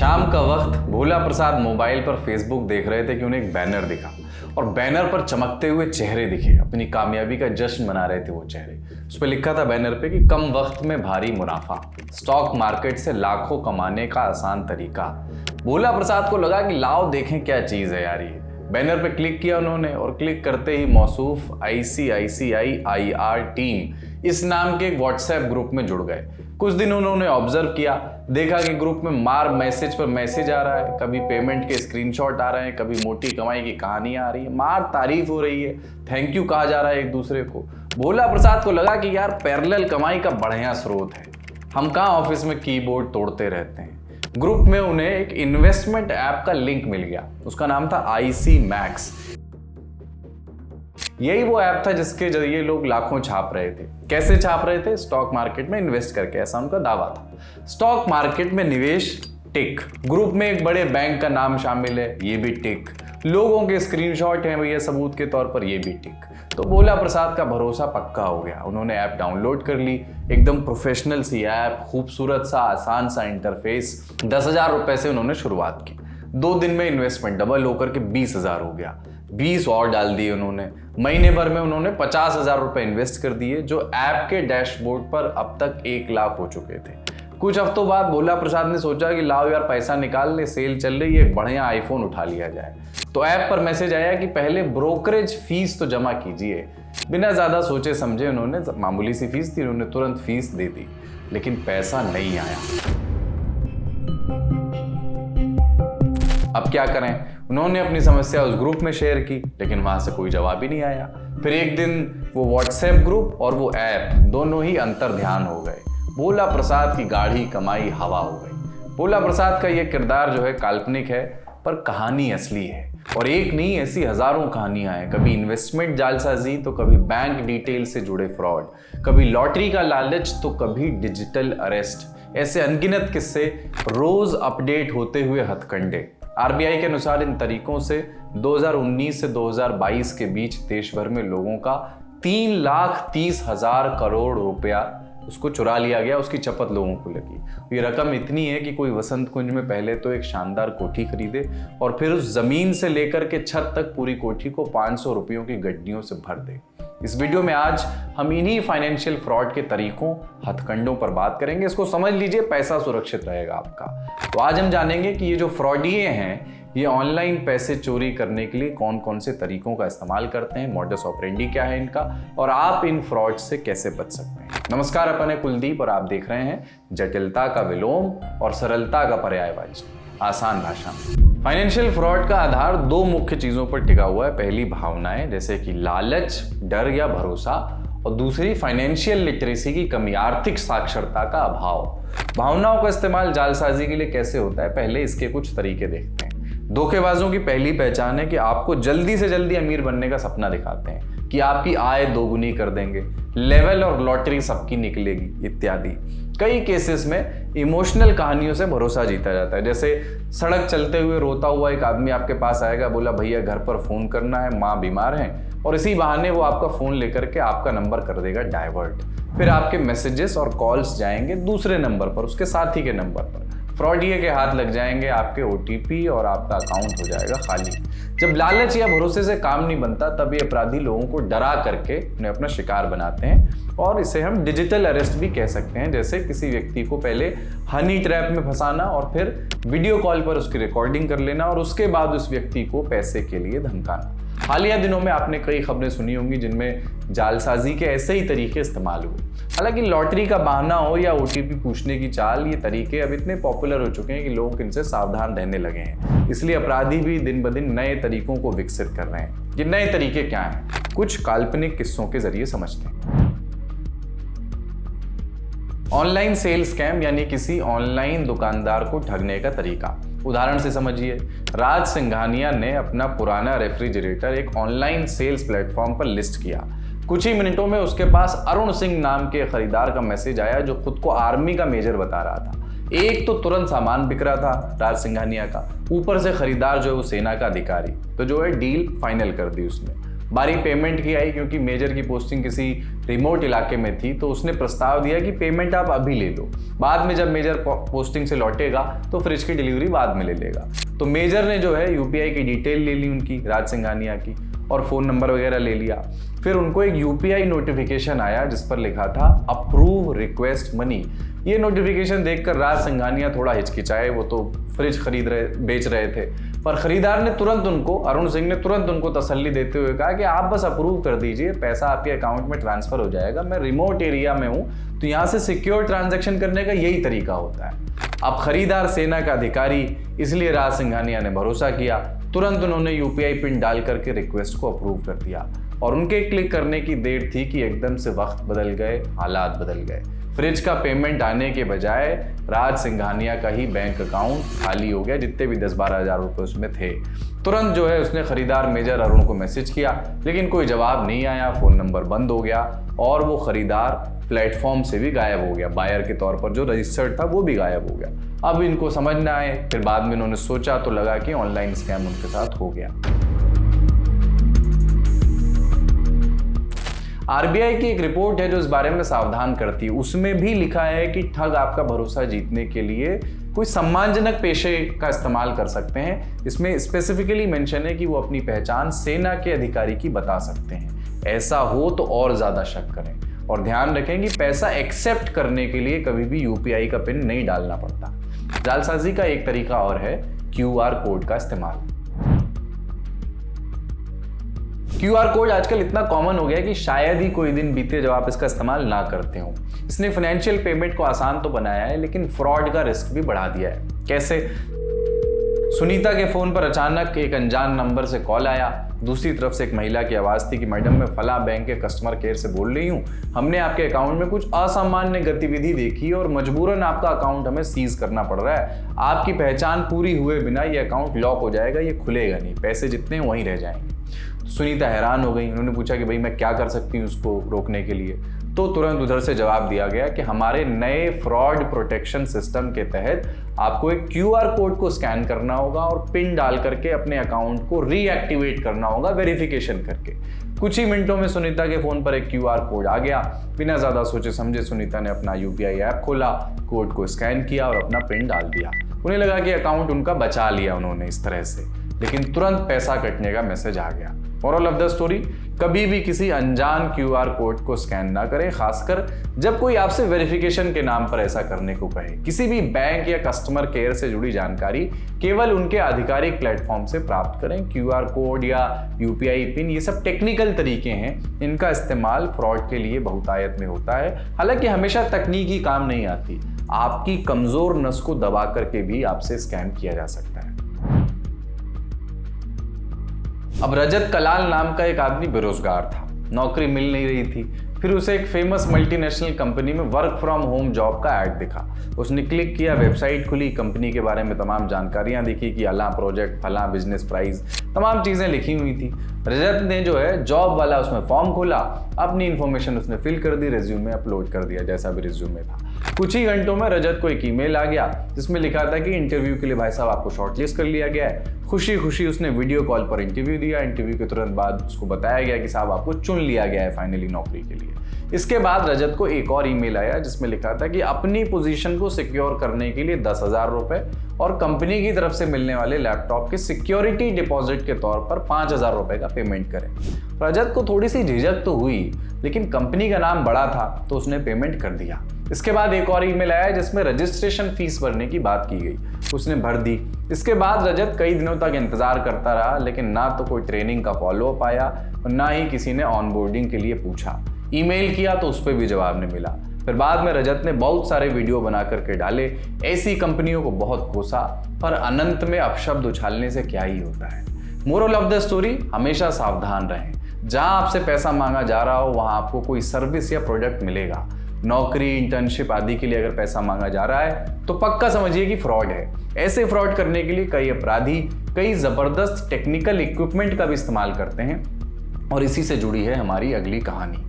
शाम का वक्त भोला प्रसाद मोबाइल पर फेसबुक देख रहे थे कि उन्हें एक बैनर दिखा और बैनर पर चमकते हुए चेहरे दिखे। अपनी कामयाबी का जश्न मना रहे थे वो चेहरे। उस पर लिखा था बैनर पे कि कम वक्त में भारी मुनाफा, स्टॉक मार्केट से लाखों कमाने का आसान तरीका। भोला प्रसाद को लगा कि लाओ देखें क्या चीज है यार ये। बैनर पे क्लिक किया उन्होंने और क्लिक करते ही मौसूफ ICICI IR टीम इस नाम के एक व्हाट्सएप ग्रुप में जुड़ गए। कुछ दिन उन्होंने ऑब्जर्व किया, देखा कि ग्रुप में मार मैसेज पर मैसेज आ रहा है, कभी पेमेंट के स्क्रीनशॉट आ रहे हैं, कभी मोटी कमाई की कहानी आ रही है, मार तारीफ हो रही है, थैंक यू कहा जा रहा है एक दूसरे को। भोला प्रसाद को लगा कि यार पैरेलल कमाई का बढ़िया स्रोत है। हम कहाँ ऑफिस में कीबोर्ड तोड़ते रहते हैं। ग्रुप में उन्हें एक इन्वेस्टमेंट ऐप का लिंक मिल गया, उसका नाम था IC Max। यही वो ऐप था जिसके जरिए लोग लाखों छाप रहे थे। कैसे छाप रहे थे? स्टॉक मार्केट में इन्वेस्ट करके, ऐसा उनका दावा था। स्टॉक मार्केट में निवेश टिक, ग्रुप में एक बड़े बैंक का नाम शामिल है, ये भी टिक, लोगों के स्क्रीनशॉट हैं भैया सबूत के तौर पर, ये भी टिक। तो भोला प्रसाद का भरोसा पक्का हो गया। उन्होंने ऐप डाउनलोड कर ली, एकदम प्रोफेशनल सी ऐप, खूबसूरत सा आसान सा इंटरफेस। 10,000 रुपए से उन्होंने शुरुआत की। 2 दिन में इन्वेस्टमेंट डबल होकर के 20,000 हो गया। 20 और डाल दिए उन्होंने। महीने भर में उन्होंने 50,000 रुपए इन्वेस्ट कर दिए, जो ऐप के डैशबोर्ड पर अब तक 1 लाख हो चुके थे। कुछ हफ्तों बाद भोला प्रसाद ने सोचा कि लाओ यार पैसा निकाल ले, सेल चल रही है, एक बढ़िया आईफोन उठा लिया जाए। तो ऐप पर मैसेज आया कि पहले ब्रोकरेज फीस तो जमा कीजिए। बिना ज्यादा सोचे समझे उन्होंने, मामूली सी फीस थी, उन्होंने तुरंत फीस दे दी, लेकिन पैसा नहीं आया। अब क्या करें? उन्होंने अपनी समस्या उस ग्रुप में शेयर की, लेकिन वहां से कोई जवाब ही नहीं आया। फिर एक दिन वो व्हाट्सएप ग्रुप और वो ऐप दोनों ही अंतर्ध्यान हो गए। भोला प्रसाद की गाढ़ी कमाई हवा हो गई। भोला प्रसाद का ये किरदार जो है काल्पनिक है, पर कहानी असली है। और एक नहीं, ऐसी हजारों कहानियां हैं। कभी इन्वेस्टमेंट जालसाजी तो कभी बैंक डिटेल से जुड़े फ्रॉड, कभी लॉटरी का लालच तो कभी डिजिटल अरेस्ट। ऐसे अनगिनत किस्से, रोज अपडेट होते हुए हथकंडे। RBI के अनुसार इन तरीकों से 2019 से 2022 के बीच देश भर में लोगों का 3,30,000 करोड़ रुपया उसको चुरा लिया गया, उसकी चपत लोगों को लगी। ये रकम इतनी है कि कोई वसंत कुंज में पहले तो एक शानदार कोठी खरीदे और फिर उस जमीन से लेकर के छत तक पूरी कोठी को 500 रुपयों की गड्डियों से भर दे। इस वीडियो में आज हम इन्हीं फाइनेंशियल फ्रॉड के तरीकों, हथकंडों पर बात करेंगे। इसको समझ लीजिए, पैसा सुरक्षित रहेगा आपका। तो आज हम जानेंगे कि ये जो फ्रॉडिये हैं, ये ऑनलाइन पैसे चोरी करने के लिए कौन कौन से तरीकों का इस्तेमाल करते हैं, मॉडस ऑपरेंडी क्या है इनका, और आप इन फ्रॉड से कैसे बच सकते हैं। नमस्कार, अपन है कुलदीप और आप देख रहे हैं जटिलता का विलोम और सरलता का पर्यायवाची, आसान भाषा में। फाइनेंशियल फ्रॉड का आधार 2 मुख्य चीजों पर टिका हुआ है। पहली भावनाएं, जैसे कि लालच, डर या भरोसा, और दूसरी फाइनेंशियल लिटरेसी की कमी, आर्थिक साक्षरता का अभाव। भावनाओं का इस्तेमाल जालसाजी के लिए कैसे होता है, पहले इसके कुछ तरीके देखते हैं। धोखेबाजों की पहली पहचान है कि आपको जल्दी से जल्दी अमीर बनने का सपना दिखाते हैं, कि आपकी आय दोगुनी कर देंगे, लेवल और लॉटरी सबकी निकलेगी इत्यादि। कई केसेस में इमोशनल कहानियों से भरोसा जीता जाता है। जैसे सड़क चलते हुए रोता हुआ एक आदमी आपके पास आएगा, बोला भैया घर पर फोन करना है, माँ बीमार है, और इसी बहाने वो आपका फोन लेकर के आपका नंबर कर देगा डाइवर्ट। फिर आपके मैसेजेस और कॉल्स जाएंगे दूसरे नंबर पर, उसके साथी के नंबर पर। फ्रॉडिये के हाथ लग जाएंगे आपके OTP और आपका अकाउंट हो जाएगा खाली। जब लालच या भरोसे से काम नहीं बनता, तब ये अपराधी लोगों को डरा करके उन्हें अपना शिकार बनाते हैं, और इसे हम डिजिटल अरेस्ट भी कह सकते हैं। जैसे किसी व्यक्ति को पहले हनी ट्रैप में फंसाना और फिर वीडियो कॉल पर उसकी रिकॉर्डिंग कर लेना और उसके बाद उस व्यक्ति को पैसे के लिए धमकाना। हालिया दिनों में आपने कई खबरें सुनी होंगी जिनमें जालसाजी के ऐसे ही तरीके इस्तेमाल हुए। हालांकि लॉटरी का बहाना हो या OTP पूछने की चाल, ये तरीके अब इतने पॉपुलर हो चुके हैं कि लोग इनसे सावधान रहने लगे हैं। इसलिए अपराधी भी दिन ब दिन नए तरीकों को विकसित कर रहे हैं। ये नए तरीके क्या हैं? कुछ काल्पनिक किस्सों के जरिए समझते हैं। ऑनलाइन सेल स्कैम, यानी किसी ऑनलाइन दुकानदार को ठगने का तरीका। उदाहरण से समझिए, राज सिंघानिया ने अपना पुराना रेफ्रिजरेटर एक ऑनलाइन सेल्स प्लेटफॉर्म पर लिस्ट किया। कुछ ही मिनटों में उसके पास अरुण सिंह नाम के खरीदार का मैसेज आया, जो खुद को आर्मी का मेजर बता रहा था। एक तो तुरंत सामान बिक रहा था राज सिंघानिया का, ऊपर से खरीदार जो है वो सेना का अधिकारी। तो जो है डील फाइनल कर दी उसने। बारी पेमेंट की आई, क्योंकि मेजर की पोस्टिंग किसी रिमोट इलाके में थी, तो उसने प्रस्ताव दिया कि पेमेंट आप अभी ले लो, बाद में जब मेजर पोस्टिंग से लौटेगा तो फ्रिज की डिलीवरी बाद में ले लेगा। तो मेजर ने जो है यूपीआई की डिटेल ले ली उनकी, राज सिंघानिया की, और फ़ोन नंबर वगैरह ले लिया। फिर उनको एक यूपीआई नोटिफिकेशन आया जिस पर लिखा था अप्रूव रिक्वेस्ट मनी। ये नोटिफिकेशन देखकर राज सिंघानिया थोड़ा हिचकिचाए, वो तो फ्रिज बेच रहे थे, पर खरीदार ने तुरंत उनको, अरुण सिंह ने तुरंत उनको तसल्ली देते हुए कहा कि आप बस अप्रूव कर दीजिए, पैसा आपके अकाउंट में ट्रांसफर हो जाएगा, मैं रिमोट एरिया में हूँ, तो यहाँ से सिक्योर ट्रांजैक्शन करने का यही तरीका होता है। अब खरीदार सेना का अधिकारी, इसलिए राज सिंघानिया ने भरोसा किया। तुरंत उन्होंने यूपीआई पिन डाल करके रिक्वेस्ट को अप्रूव कर दिया, और उनके क्लिक करने की देर थी कि एकदम से वक्त बदल गए, हालात बदल गए। फ्रिज का पेमेंट आने के बजाय राज सिंघानिया का ही बैंक अकाउंट खाली हो गया, जितने भी 10-12 हज़ार रुपये उसमें थे। तुरंत जो है उसने खरीदार मेजर अरुण को मैसेज किया, लेकिन कोई जवाब नहीं आया, फ़ोन नंबर बंद हो गया, और वो खरीदार प्लेटफॉर्म से भी गायब हो गया। बायर के तौर पर जो रजिस्टर्ड था वो भी गायब हो गया। अब इनको समझ ना आए, फिर बाद में इन्होंने सोचा तो लगा कि ऑनलाइन स्कैम उनके साथ हो गया। आरबीआई की एक रिपोर्ट है जो इस बारे में सावधान करती है। उसमें भी लिखा है कि ठग आपका भरोसा जीतने के लिए कोई सम्मानजनक पेशे का इस्तेमाल कर सकते हैं। इसमें स्पेसिफिकली मेंशन है कि वो अपनी पहचान सेना के अधिकारी की बता सकते हैं। ऐसा हो तो और ज़्यादा शक करें, और ध्यान रखें कि पैसा एक्सेप्ट करने के लिए कभी भी यूपीआई का पिन नहीं डालना पड़ता। जालसाजी का एक तरीका और है क्यूआर कोड का इस्तेमाल। क्यूआर कोड आजकल इतना कॉमन हो गया है कि शायद ही कोई दिन बीते जब आप इसका इस्तेमाल ना करते हो। इसने फाइनेंशियल पेमेंट को आसान तो बनाया है, लेकिन फ्रॉड का रिस्क भी बढ़ा दिया है। कैसे? सुनीता के फोन पर अचानक एक अनजान नंबर से कॉल आया। दूसरी तरफ से एक महिला की आवाज़ थी कि मैडम, मैं फला बैंक के कस्टमर केयर से बोल रही हूँ, हमने आपके अकाउंट में कुछ असामान्य गतिविधि देखी और मजबूरन आपका अकाउंट हमें सीज करना पड़ रहा है। आपकी पहचान पूरी हुए बिना ये अकाउंट लॉक हो जाएगा, ये खुलेगा नहीं, पैसे जितने वहीं रह जाएंगे। सुनीता हैरान हो गई। उन्होंने पूछा कि भाई मैं क्या कर सकती हूँ उसको रोकने के लिए। तो तुरंत उधर से जवाब दिया गया कि हमारे नए फ्रॉड प्रोटेक्शन सिस्टम के तहत आपको एक क्यूआर कोड को स्कैन करना होगा और पिन डाल करके अपने अकाउंट को रीएक्टिवेट करना होगा वेरिफिकेशन करके। कुछ ही मिनटों में सुनीता के फोन पर एक क्यूआर कोड आ गया। बिना ज़्यादा सोचे समझे सुनीता ने अपना यूपीआई ऐप खोला, कोड को स्कैन किया और अपना पिन डाल दिया। उन्हें लगा कि अकाउंट उनका बचा लिया उन्होंने इस तरह से, लेकिन तुरंत पैसा कटने का मैसेज आ गया। मोरल ऑफ द स्टोरी, कभी भी किसी अनजान क्यूआर कोड को स्कैन ना करें, खासकर जब कोई आपसे वेरिफिकेशन के नाम पर ऐसा करने को कहे। किसी भी बैंक या कस्टमर केयर से जुड़ी जानकारी केवल उनके आधिकारिक प्लेटफॉर्म से प्राप्त करें। क्यूआर कोड या यूपीआई पिन, ये सब टेक्निकल तरीके हैं, इनका इस्तेमाल फ्रॉड के लिए बहुतायत में होता है। हालांकि हमेशा तकनीकी काम नहीं आती, आपकी कमजोर नस को दबा करके भी आपसे स्कैम किया जा सकता है। अब रजत कलाल नाम का एक आदमी बेरोजगार था, नौकरी मिल नहीं रही थी। फिर उसे एक फेमस मल्टीनेशनल कंपनी में वर्क फ्रॉम होम जॉब का ऐड दिखा। उसने क्लिक किया, वेबसाइट खुली, कंपनी के बारे में तमाम जानकारियां दिखी कि अला प्रोजेक्ट, फला बिजनेस प्राइस, तमाम चीज़ें लिखी हुई थी। रजत ने जो है जॉब वाला उसमें फॉर्म खोला, अपनी इन्फॉर्मेशन उसने फिल कर दी, रिज्यूमे अपलोड कर दिया जैसा भी रिज्यूमे था। कुछ ही घंटों में रजत को एक ईमेल आ गया जिसमें लिखा था कि इंटरव्यू के लिए भाई साहब आपको शॉर्टलिस्ट कर लिया गया है। खुशी खुशी उसने वीडियो कॉल पर इंटरव्यू दिया। इंटरव्यू के तुरंत बाद उसको बताया गया कि साहब आपको चुन लिया गया है फाइनली नौकरी के लिए। इसके बाद रजत को एक और ईमेल आया जिसमें लिखा था कि अपनी पोजीशन को सिक्योर करने के लिए 10,000 रुपए और कंपनी की तरफ से मिलने वाले लैपटॉप के सिक्योरिटी डिपॉजिट के तौर पर 5,000 रुपए का पेमेंट करें। रजत को थोड़ी सी झिझक तो हुई, लेकिन कंपनी का नाम बड़ा था तो उसने पेमेंट कर दिया। इसके बाद एक और ईमेल आया जिसमें रजिस्ट्रेशन फीस भरने की बात की गई, उसने भर दी। इसके बाद रजत कई दिनों तक इंतजार करता रहा, लेकिन ना तो कोई ट्रेनिंग का फॉलोअप आया और ना ही किसी ने ऑनबोर्डिंग के लिए पूछा। ईमेल किया तो उस पर भी जवाब नहीं मिला। फिर बाद में रजत ने बहुत सारे वीडियो बना करके डाले, ऐसी कंपनियों को बहुत कोसा, पर अनंत में अपशब्द उछालने से क्या ही होता है। मोरल ऑफ द स्टोरी, हमेशा सावधान रहें। जहां आपसे पैसा मांगा जा रहा हो वहां आपको कोई सर्विस या प्रोडक्ट मिलेगा। नौकरी, इंटर्नशिप आदि के लिए अगर पैसा मांगा जा रहा है तो पक्का समझिए कि फ्रॉड है। ऐसे फ्रॉड करने के लिए कई अपराधी कई जबरदस्त टेक्निकल इक्विपमेंट का भी इस्तेमाल करते हैं, और इसी से जुड़ी है हमारी अगली कहानी।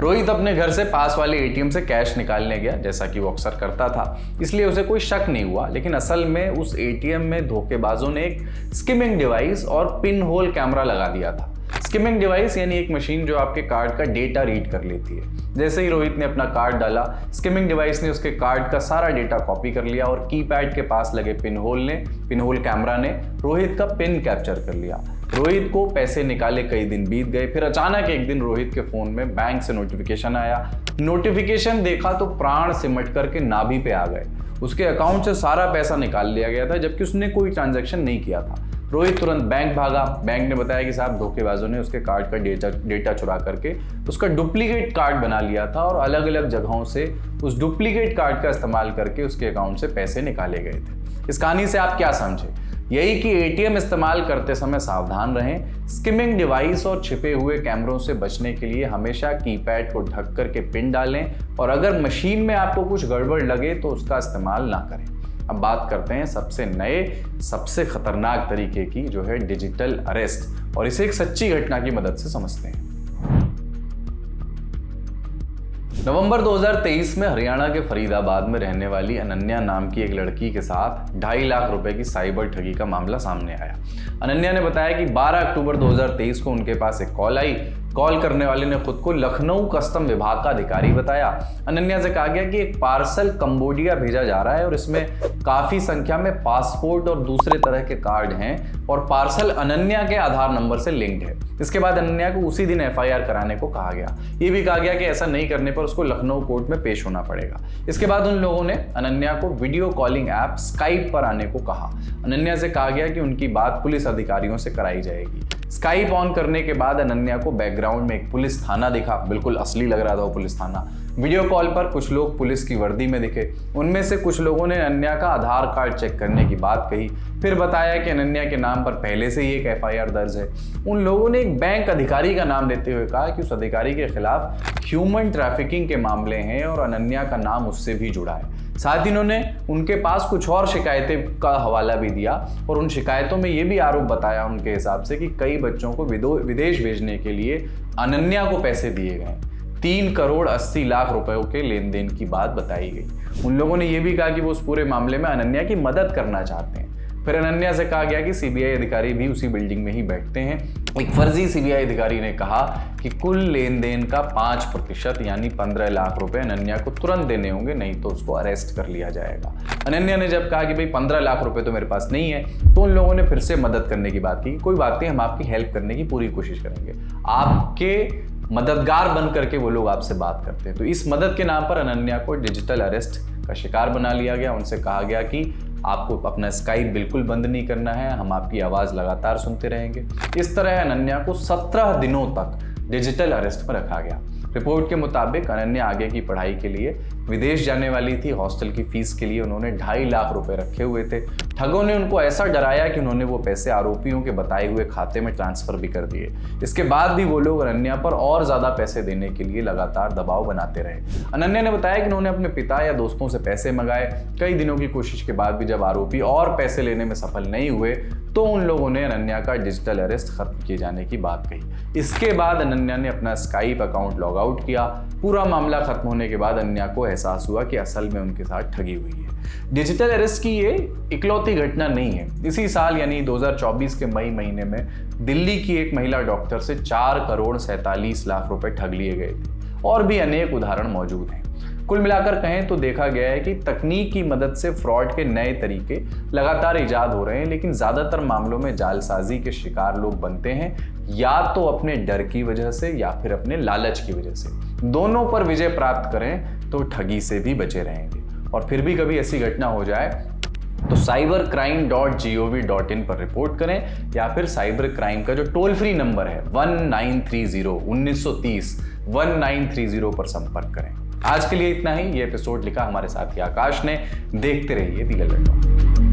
रोहित अपने घर से पास वाले एटीएम से कैश निकालने गया, जैसा कि वो अक्सर करता था, इसलिए उसे कोई शक नहीं हुआ। लेकिन असल में उस एटीएम में धोखेबाजों ने एक स्किमिंग डिवाइस और पिन होल कैमरा लगा दिया था। स्किमिंग डिवाइस यानी एक मशीन जो आपके कार्ड का डेटा रीड कर लेती है। जैसे ही रोहित ने अपना कार्ड डाला, स्किमिंग डिवाइस ने उसके कार्ड का सारा डेटा कॉपी कर लिया और कीपैड के पास लगे पिन होल कैमरा ने रोहित का पिन कैप्चर कर लिया। रोहित को पैसे निकाले कई दिन बीत गए। फिर अचानक एक दिन रोहित के फोन में बैंक से नोटिफिकेशन आया। नोटिफिकेशन देखा तो प्राण सिमट करके नाभि पे आ गए। उसके अकाउंट से सारा पैसा निकाल लिया गया था, जबकि उसने कोई ट्रांजैक्शन नहीं किया था। रोहित तुरंत बैंक भागा। बैंक ने बताया कि साहब धोखेबाजों ने उसके कार्ड का डेटा चुरा करके उसका डुप्लीकेट कार्ड बना लिया था और अलग अलग जगहों से उस डुप्लीकेट कार्ड का इस्तेमाल करके उसके अकाउंट से पैसे निकाले गए थे। इस कहानी से आप क्या समझे? यही कि एटीएम इस्तेमाल करते समय सावधान रहें। स्किमिंग डिवाइस और छिपे हुए कैमरों से बचने के लिए हमेशा कीपैड को ढक करके पिन डालें और अगर मशीन में आपको कुछ गड़बड़ लगे तो उसका इस्तेमाल ना करें। अब बात करते हैं सबसे नए, सबसे खतरनाक तरीके की, जो है डिजिटल अरेस्ट, और इसे एक सच्ची घटना की मदद से समझते हैं। नवंबर 2023 में हरियाणा के फरीदाबाद में रहने वाली अनन्या नाम की एक लड़की के साथ 2.5 लाख रुपए की साइबर ठगी का मामला सामने आया। अनन्या ने बताया कि 12 अक्टूबर 2023 को उनके पास एक कॉल आई। कॉल करने वाले ने खुद को लखनऊ कस्टम विभाग का अधिकारी बताया। अनन्या से कहा गया कि एक पार्सल कंबोडिया भेजा जा रहा है और इसमें काफी संख्या में पासपोर्ट और दूसरे तरह के कार्ड हैं और पार्सल अनन्या के आधार नंबर से लिंक्ड है। इसके बाद अनन्या को उसी दिन एफआईआर कराने को कहा गया। ये भी कहा गया कि ऐसा नहीं करने पर उसको लखनऊ कोर्ट में पेश होना पड़ेगा। इसके बाद उन लोगों ने अनन्या को वीडियो कॉलिंग ऐप स्काइप पर आने को कहा। अनन्या से कहा गया कि उनकी बात पुलिस अधिकारियों से कराई जाएगी। स्काइप ऑन करने के बाद अनन्या को बैकग्राउंड में एक पुलिस थाना दिखा। बिल्कुल असली लग रहा था वो पुलिस थाना। वीडियो कॉल पर कुछ लोग पुलिस की वर्दी में दिखे। उनमें से कुछ लोगों ने अनन्या का आधार कार्ड चेक करने की बात कही। फिर बताया कि अनन्या के नाम पर पहले से ही एक एफआईआर दर्ज है। उन लोगों ने एक बैंक अधिकारी का नाम लेते हुए कहा कि उस अधिकारी के खिलाफ ह्यूमन ट्रैफिकिंग के मामले हैं और अनन्या का नाम उससे भी जुड़ा है। साथ ही इन्होंने उनके पास कुछ और शिकायतें का हवाला भी दिया और उन शिकायतों में ये भी आरोप बताया उनके हिसाब से कि कई बच्चों को विदेश भेजने के लिए अनन्या को पैसे दिए गए। 3 करोड़ 80 लाख रुपयों के लेन देन की बात बताई गई। उन लोगों ने यह भी कहा कि वो उस पूरे मामले में अनन्या की मदद करना चाहते हैं। फिर अनन्या से कहा गया कि सीबीआई अधिकारी भी उसी बिल्डिंग में ही बैठते हैं। एक फर्जी सीबीआई अधिकारी ने कहा कि कुल लेन देन का 5% यानी 15 लाख रुपए अनन्या को तुरंत देने होंगे, नहीं तो उसको अरेस्ट कर लिया जाएगा। अनन्या ने जब कहा कि भाई 15 लाख रुपए तो मेरे पास नहीं है, तो उन लोगों ने फिर से मदद करने की बात की। कोई बात नहीं, हम आपकी हेल्प करने की पूरी कोशिश करेंगे। आपके मददगार बन करके वो लोग आपसे बात करते हैं। तो इस मदद के नाम पर अनन्या को डिजिटल अरेस्ट का शिकार बना लिया गया। उनसे कहा गया कि आपको अपना स्काइप बिल्कुल बंद नहीं करना है, हम आपकी आवाज़ लगातार सुनते रहेंगे। इस तरह अनन्या को 17 दिनों तक डिजिटल अरेस्ट में रखा गया। रिपोर्ट के मुताबिक अनन्या आगे की पढ़ाई के लिए विदेश जाने वाली थी। हॉस्टल की फीस के लिए उन्होंने 2.5 लाख रुपए रखे हुए थे। ठगों ने उनको ऐसा डराया कि उन्होंने वो पैसे आरोपियों के बताए हुए खाते में ट्रांसफर भी कर दिए। इसके बाद भी वो लोग अनन्या पर और ज्यादा पैसे देने के लिए लगातार दबाव बनाते रहे। अनन्या ने बताया कि उन्होंने अपने पिता या दोस्तों से पैसे मंगाए। कई दिनों की कोशिश के बाद भी जब आरोपी और पैसे लेने में सफल नहीं हुए तो उन लोगों ने अनन्या का डिजिटल अरेस्ट खत्म किए जाने की बात कही। इसके बाद अनन्या ने अपना स्काइप अकाउंट लॉग आउट किया। पूरा मामला खत्म होने के बाद अनन्या को एहसास हुआ कि असल में उनके साथ ठगी हुई है। डिजिटल अरेस्ट की ये इकलौती घटना नहीं है। इसी साल यानी 2024 के मई महीने में दिल्ली की एक महिला डॉक्टर से 4 करोड़ 47 लाख रुपए ठग लिए गए थे। और भी अनेक उदाहरण मौजूद हैं। कुल मिलाकर कहें तो देखा गया है कि तकनीक की मदद से फ्रॉड के नए तरीके लगातार इजाद हो रहे हैं, लेकिन ज्यादातर मामलों में जालसाजी के शिकार लोग बनते हैं, या तो अपने डर की वजह से या फिर अपने लालच की वजह से। दोनों पर विजय प्राप्त करें तो ठगी से भी बचे रहेंगे। और फिर भी कभी ऐसी घटना हो जाए तो cybercrime.gov.in पर रिपोर्ट करें या फिर साइबर क्राइम का जो टोल फ्री नंबर है 1930 पर संपर्क करें। आज के लिए इतना ही। ये एपिसोड लिखा हमारे साथी आकाश ने। देखते रहिए दी लल्लड़ टॉक।